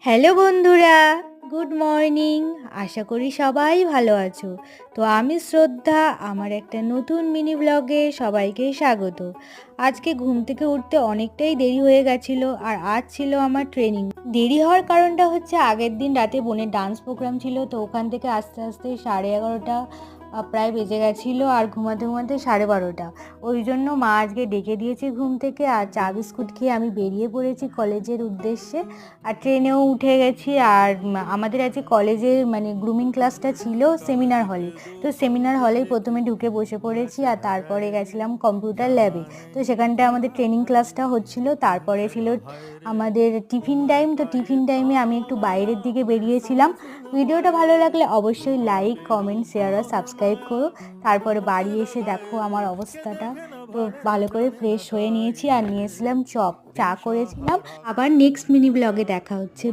Hello বন্ধুরা, good morning. আশা করি সবাই ভালো আছো। তো আমি শ্রদ্ধা, আমার একটা নতুন মিনি ব্লগে সবাইকে স্বাগত। আজকে ঘুম থেকে উঠতে অনেকটাই দেরি হয়ে গেছিলো, আর আজ ছিল আমার ট্রেনিং। দেরি হওয়ার কারণটা হচ্ছে আগের দিন রাতে বোনের ডান্স প্রোগ্রাম ছিল, তো ওখান থেকে আস্তে আস্তে 11:30 প্রায় বেজে গেছিলো, আর ঘুমাতে ঘুমাতে 12:30। ওই জন্য মা আজকে ডেকে দিয়েছে ঘুম থেকে, আর চা বিস্কুট খেয়ে আমি বেরিয়ে পড়েছি কলেজের উদ্দেশ্যে। আর ট্রেনেও উঠে গেছি। আর আমাদের আজকে কলেজের গ্রুমিং ক্লাসটা ছিল সেমিনার হলে, তো সেমিনার হলেই প্রথমে ঢুকে বসে পড়েছি, আর তারপরে গেছিলাম কম্পিউটার ল্যাবে। তো সেখানটা আমাদের ট্রেনিং ক্লাসটা হচ্ছিল, তারপরে ছিল আমাদের টিফিন টাইম। তো টিফিন টাইমে আমি একটু বাইরের দিকে বেরিয়েছিলাম। ভিডিওটা ভালো লাগলে অবশ্যই লাইক, কমেন্ট, শেয়ার আর সাবস্ক্রাইব করো। তারপরে বাড়ি এসে দেখো আমার অবস্থাটা। তো ভালো করে ফ্রেশ হয়ে নিয়েছি, আর নিয়েছিলাম চা করেছিলাম। আবার নেক্সট মিনি ব্লগে দেখা হচ্ছে।